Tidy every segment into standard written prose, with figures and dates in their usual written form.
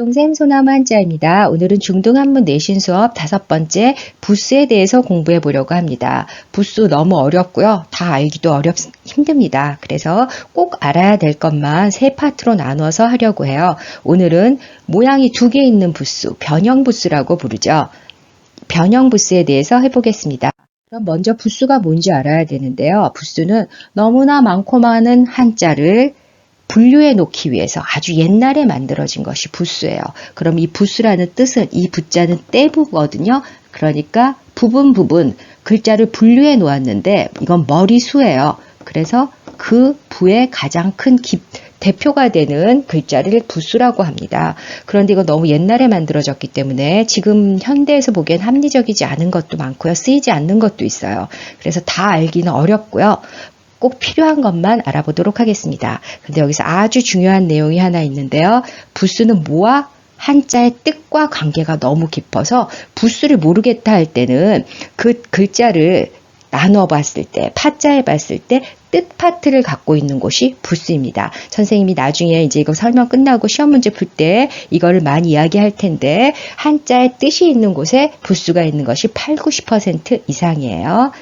동샘 소나무 한자입니다. 오늘은 중등한문 내신 수업 5번째 부수에 대해서 공부해 보려고 합니다. 부수 너무 어렵고요. 다 알기도 힘듭니다. 그래서 꼭 알아야 될 것만 3파트로 나눠서 하려고 해요. 오늘은 모양이 2개 있는 부수, 변형부수라고 부르죠. 변형부수에 대해서 해보겠습니다. 그럼 먼저 부수가 뭔지 알아야 되는데요. 부수는 너무나 많고 많은 한자를 분류해 놓기 위해서 아주 옛날에 만들어진 것이 부수예요. 그럼 이 부수라는 뜻은 이 부자는 떼부거든요. 그러니까 부분 글자를 분류해 놓았는데 이건 머리수예요. 그래서 그 부의 가장 큰 대표가 되는 글자를 부수라고 합니다. 그런데 이거 너무 옛날에 만들어졌기 때문에 지금 현대에서 보기엔 합리적이지 않은 것도 많고요. 쓰이지 않는 것도 있어요. 그래서 다 알기는 어렵고요. 꼭 필요한 것만 알아보도록 하겠습니다. 근데 여기서 아주 중요한 내용이 하나 있는데요. 부수는 모와 한자의 뜻과 관계가 너무 깊어서 부수를 모르겠다 할 때는 그 글자를 나눠 봤을 때, 파자해 봤을 때 뜻 파트를 갖고 있는 곳이 부수입니다. 선생님이 나중에 이제 이거 설명 끝나고 시험 문제 풀 때 이거를 많이 이야기할 텐데 한자의 뜻이 있는 곳에 부수가 있는 것이 80~90% 이상이에요.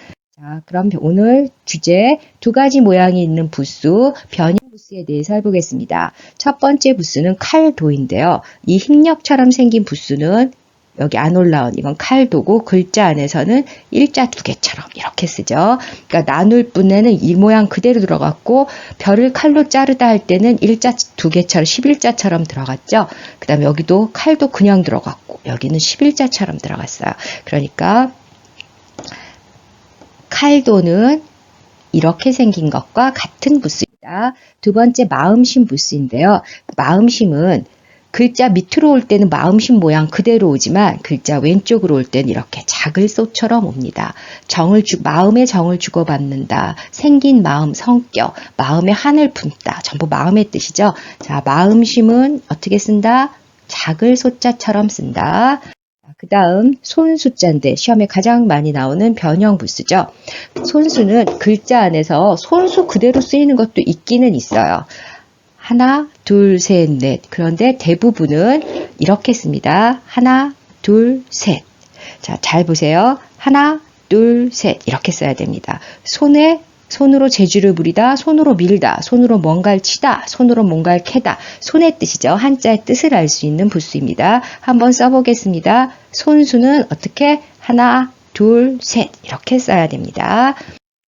자, 그럼 오늘 주제 2가지 모양이 있는 부수, 변형부수에 대해서 해보겠습니다. 첫 번째 부수는 칼도인데요. 이 흰력처럼 생긴 부수는 여기 안 올라온 이건 칼도고 글자 안에서는 일자 2개처럼 이렇게 쓰죠. 그러니까 나눌 뿐에는 이 모양 그대로 들어갔고 별을 칼로 자르다 할 때는 일자 2개처럼 11자처럼 들어갔죠. 그 다음에 여기도 칼도 그냥 들어갔고 여기는 11자처럼 들어갔어요. 그러니까 칼도는 이렇게 생긴 것과 같은 부수입니다. 두 번째 마음심 부수인데요. 마음심은 글자 밑으로 올 때는 마음심 모양 그대로 오지만 글자 왼쪽으로 올 때는 이렇게 자글소처럼 옵니다. 마음에 정을 주고받는다. 생긴 마음, 성격, 마음에 한을 품다. 전부 마음의 뜻이죠. 자, 마음심은 어떻게 쓴다? 자글소자처럼 쓴다. 그 다음 손수자인데 시험에 가장 많이 나오는 변형부수죠. 손수는 글자 안에서 손수 그대로 쓰이는 것도 있기는 있어요. 하나, 둘, 셋, 넷. 그런데 대부분은 이렇게 씁니다. 하나, 둘, 셋. 자, 잘 보세요. 하나, 둘, 셋. 이렇게 써야 됩니다. 손으로 재주를 부리다, 손으로 밀다, 손으로 뭔가를 치다, 손으로 뭔가를 캐다. 손의 뜻이죠. 한자의 뜻을 알 수 있는 부수입니다. 한번 써보겠습니다. 손수는 어떻게? 하나, 둘, 셋. 이렇게 써야 됩니다.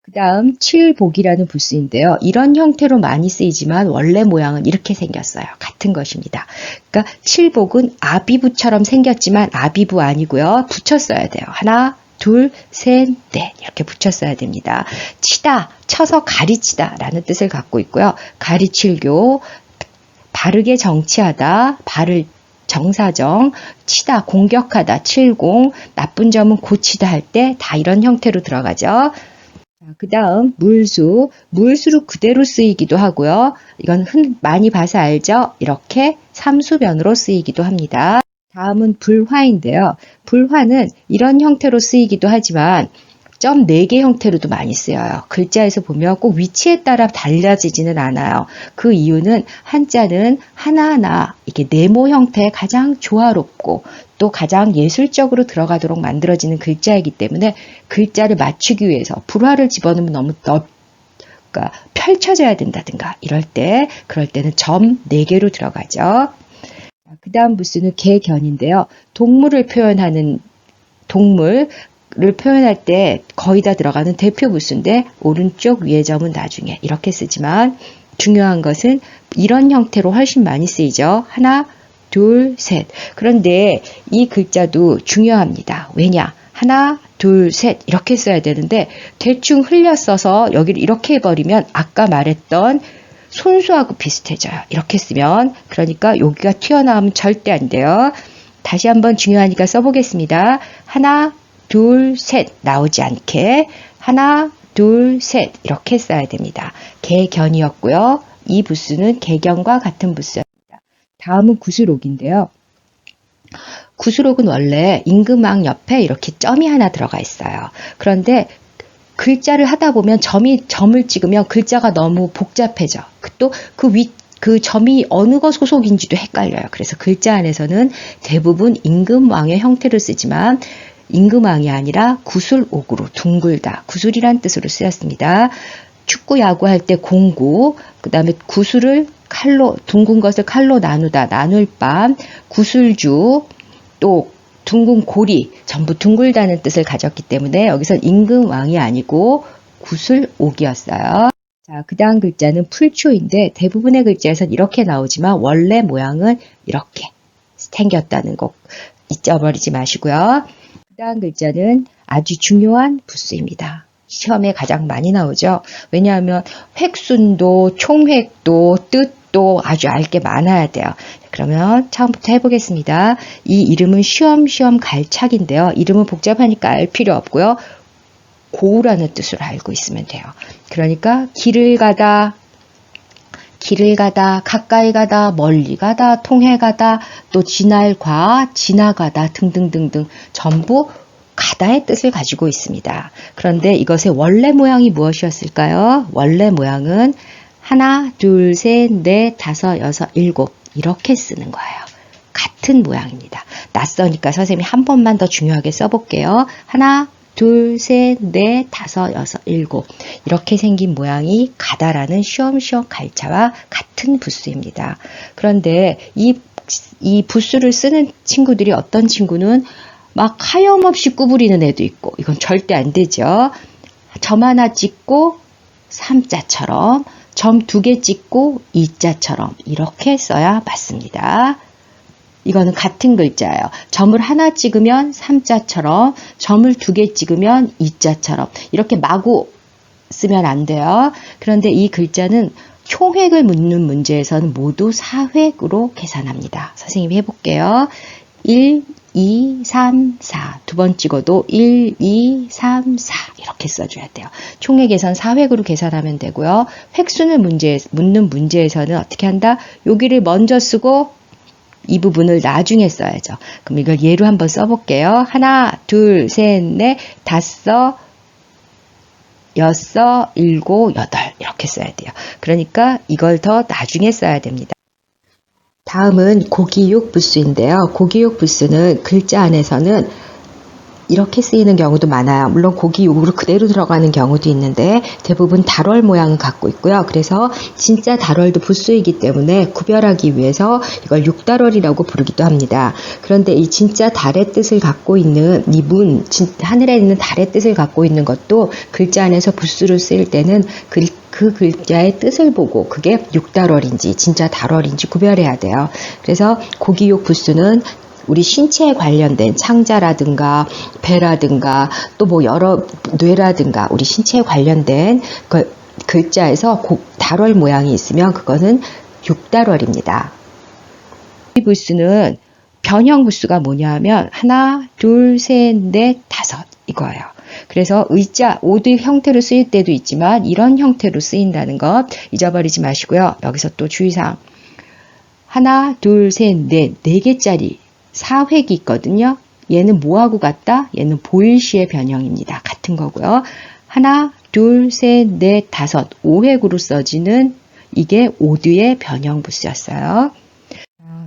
그 다음 칠복이라는 부수인데요. 이런 형태로 많이 쓰이지만 원래 모양은 이렇게 생겼어요. 같은 것입니다. 그러니까 칠복은 아비부처럼 생겼지만 아비부 아니고요. 붙여 써야 돼요. 하나, 둘, 셋, 넷 이렇게 붙였어야 됩니다. 치다, 쳐서 가르치다 라는 뜻을 갖고 있고요. 가르칠교, 바르게 정치하다, 정사정, 치다, 공격하다, 칠공, 나쁜 점은 고치다 할 때 다 이런 형태로 들어가죠. 그 다음 물수로 그대로 쓰이기도 하고요. 이건 많이 봐서 알죠? 이렇게 삼수변으로 쓰이기도 합니다. 다음은 불화인데요. 불화는 이런 형태로 쓰이기도 하지만 점 4개 형태로도 많이 쓰여요. 글자에서 보면 꼭 위치에 따라 달라지지는 않아요. 그 이유는 한자는 하나하나 이게 네모 형태에 가장 조화롭고 또 가장 예술적으로 들어가도록 만들어지는 글자이기 때문에 글자를 맞추기 위해서 불화를 집어넣으면 너무 그러니까 펼쳐져야 된다든가 그럴 때는 점 4개로 들어가죠. 그 다음 부수는 개견인데요. 동물을 표현할 때 거의 다 들어가는 대표 부수인데 오른쪽 위에 점은 나중에 이렇게 쓰지만 중요한 것은 이런 형태로 훨씬 많이 쓰이죠. 하나, 둘, 셋. 그런데 이 글자도 중요합니다. 왜냐? 하나, 둘, 셋 이렇게 써야 되는데 대충 흘려 써서 여기를 이렇게 해버리면 아까 말했던 손수하고 비슷해져요. 이렇게 쓰면 그러니까 여기가 튀어나오면 절대 안 돼요. 다시 한번 중요하니까 써보겠습니다. 하나, 둘, 셋 나오지 않게 하나, 둘, 셋 이렇게 써야 됩니다. 개견이었고요. 이 부수는 개견과 같은 부수입니다. 다음은 구수록인데요. 구수록은 원래 임금왕 옆에 이렇게 점이 하나 들어가 있어요. 그런데 글자를 하다 보면 점을 찍으면 글자가 너무 복잡해져. 또 그 그 점이 어느 거 소속인지도 헷갈려요. 그래서 글자 안에서는 대부분 임금왕의 형태를 쓰지만 임금왕이 아니라 구술옥으로 둥글다, 구술이란 뜻으로 쓰였습니다. 축구 야구할 때 공구, 그 다음에 구술을 칼로, 둥근 것을 칼로 나누다, 나눌 밤, 구술주, 또 둥근 고리, 전부 둥글다는 뜻을 가졌기 때문에 여기선 임금왕이 아니고 구술옥이었어요. 자, 그 다음 글자는 풀초인데 대부분의 글자에선 이렇게 나오지만 원래 모양은 이렇게 생겼다는 거 잊어버리지 마시고요. 그 다음 글자는 아주 중요한 부수입니다. 시험에 가장 많이 나오죠. 왜냐하면 획순도, 총획도, 뜻도 아주 알게 많아야 돼요. 그러면 처음부터 해보겠습니다. 이 이름은 쉬엄쉬엄 갈착인데요. 이름은 복잡하니까 알 필요 없고요. 고우라는 뜻으로 알고 있으면 돼요. 그러니까 길을 가다, 가까이 가다, 멀리 가다, 통해 가다, 또 지날과, 지나가다 등등등등 전부 가다의 뜻을 가지고 있습니다. 그런데 이것의 원래 모양이 무엇이었을까요? 원래 모양은 하나, 둘, 셋, 넷, 다섯, 여섯, 일곱 이렇게 쓰는 거예요. 같은 모양입니다. 낯서니까 선생님이 한 번만 더 중요하게 써볼게요. 하나, 둘, 셋, 넷, 다섯, 여섯, 일곱 이렇게 생긴 모양이 가다라는 쉬엄쉬엄 갈자와 같은 부수입니다. 그런데 이 부수를 쓰는 친구들이 어떤 친구는 막 하염없이 구부리는 애도 있고 이건 절대 안 되죠. 점 하나 찍고 3자처럼 점 2개 찍고 2자처럼 이렇게 써야 맞습니다. 이거는 같은 글자예요. 점을 하나 찍으면 3자처럼 점을 2개 찍으면 2자처럼 이렇게 마구 쓰면 안 돼요. 그런데 이 글자는 총획을 묻는 문제에서는 모두 4획으로 계산합니다. 선생님이 해볼게요. 1, 2, 3, 4 두 번 찍어도 1, 2, 3, 4 이렇게 써줘야 돼요. 총획에선 4획으로 계산하면 되고요. 획순을 묻는 문제에서는 어떻게 한다? 여기를 먼저 쓰고 이 부분을 나중에 써야죠. 그럼 이걸 예로 한번 써볼게요. 하나, 둘, 셋, 넷, 다섯, 여섯, 일곱, 여덟 이렇게 써야 돼요. 그러니까 이걸 더 나중에 써야 됩니다. 다음은 고기육 부수인데요. 고기육 부수는 글자 안에서는 이렇게 쓰이는 경우도 많아요. 물론 고기육으로 그대로 들어가는 경우도 있는데 대부분 달월 모양을 갖고 있고요. 그래서 진짜 달월도 부수이기 때문에 구별하기 위해서 이걸 육달월이라고 부르기도 합니다. 그런데 이 진짜 달의 뜻을 갖고 있는 이 하늘에 있는 달의 뜻을 갖고 있는 것도 글자 안에서 부수를 쓰일 때는 그 글자의 뜻을 보고 그게 육달월인지 진짜 달월인지 구별해야 돼요. 그래서 고기육 부수는 우리 신체에 관련된 창자라든가 배라든가 또 뭐 여러 뇌라든가 우리 신체에 관련된 글자에서 달월 모양이 있으면 그거는 육달월입니다. 이 부수는 변형 부수가 뭐냐 하면 하나, 둘, 셋, 넷, 다섯 이거예요. 그래서 의자, 오드 형태로 쓰일 때도 있지만 이런 형태로 쓰인다는 것 잊어버리지 마시고요. 여기서 또 주의사항 하나, 둘, 셋, 넷, 4개짜리 4획이 있거든요. 얘는 뭐하고 같다? 얘는 보일시의 변형입니다. 같은 거고요. 하나, 둘, 셋, 넷, 다섯 5획으로 써지는 이게 오드의 변형 부수였어요.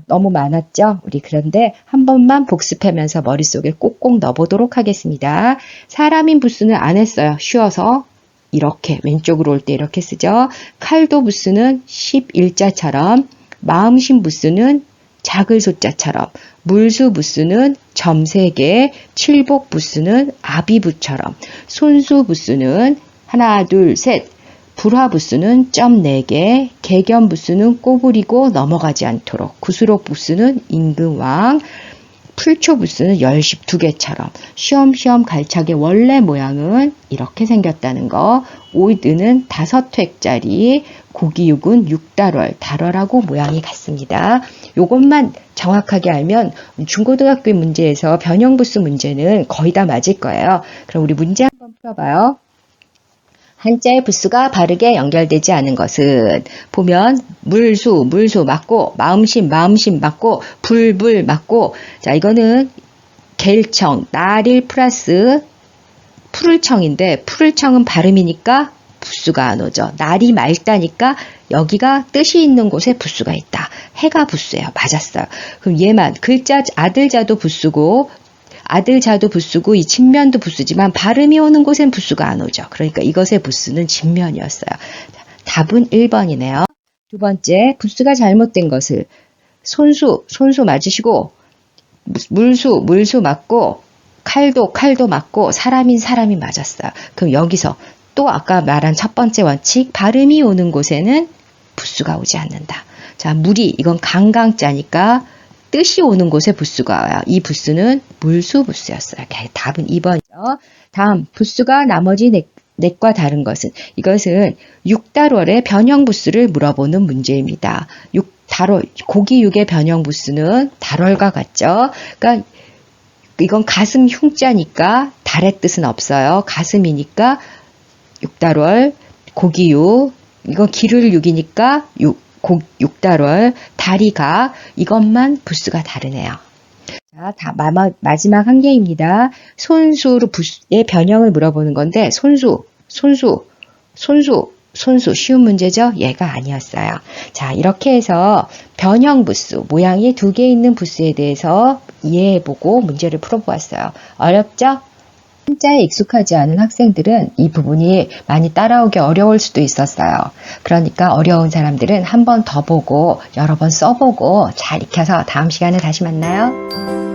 너무 많았죠? 우리 그런데 한 번만 복습하면서 머릿속에 꼭꼭 넣어보도록 하겠습니다. 사람인 부수는 안 했어요. 쉬워서 이렇게 왼쪽으로 올 때 이렇게 쓰죠. 칼도 부수는 11자처럼 마음신 부수는 작을 소자처럼 물수 부수는 점 3개, 칠복 부수는 아비부처럼 손수 부수는 하나, 둘, 셋, 불화 부수는 점 4개, 개견 부수는 꼬부리고 넘어가지 않도록, 구수록 부수는 임금왕, 풀초 부수는 열십 2개처럼 쉬엄쉬엄 갈착의 원래 모양은 이렇게 생겼다는 거. 오이드는 5획짜리, 고기육은 6달월, 달월하고 모양이 같습니다. 요것만 정확하게 알면 중고등학교 문제에서 변형부수 문제는 거의 다 맞을 거예요. 그럼 우리 문제 한번 풀어봐요. 한자의 부수가 바르게 연결되지 않은 것은 보면 물수 맞고 마음심 맞고 불 맞고 자 이거는 갤청 날일 플러스 푸를청인데 푸를청은 발음이니까 부수가 안 오죠. 날이 맑다니까 여기가 뜻이 있는 곳에 부수가 있다. 해가 부수예요. 맞았어요. 그럼 얘만 글자 아들자도 부수고 아들자도 부수고 이 진면도 부수지만 발음이 오는 곳엔 부수가 안 오죠. 그러니까 이것의 부수는 진면이었어요. 답은 1번이네요. 두 번째, 부수가 잘못된 것을 손수 맞으시고 물수 맞고 칼도 맞고 사람인 사람이 맞았어요. 그럼 여기서 또 아까 말한 첫 번째 원칙, 발음이 오는 곳에는 부수가 오지 않는다. 자, 물이 이건 강강자니까 뜻이 오는 곳에 부수가 와요. 이 부수는 물수부수였어요. 답은 2번이죠. 다음, 부수가 나머지 넷과 다른 것은, 이것은 육달월의 변형 부수를 물어보는 문제입니다. 고기 육의 변형 부수는 달월과 같죠. 그러니까 이건 가슴 흉자니까 달의 뜻은 없어요. 가슴이니까 육달월, 고기육, 이건 기를 육이니까 육달월, 다리가, 이것만 부수가 다르네요. 자, 마지막 한 개입니다. 손수로 부수의 변형을 물어보는 건데, 손수, 쉬운 문제죠? 얘가 아니었어요. 자, 이렇게 해서 변형 부수, 모양이 2개 있는 부수에 대해서 이해해보고 문제를 풀어보았어요. 어렵죠? 한자에 익숙하지 않은 학생들은 이 부분이 많이 따라오기 어려울 수도 있었어요. 그러니까 어려운 사람들은 한 번 더 보고 여러 번 써보고 잘 익혀서 다음 시간에 다시 만나요.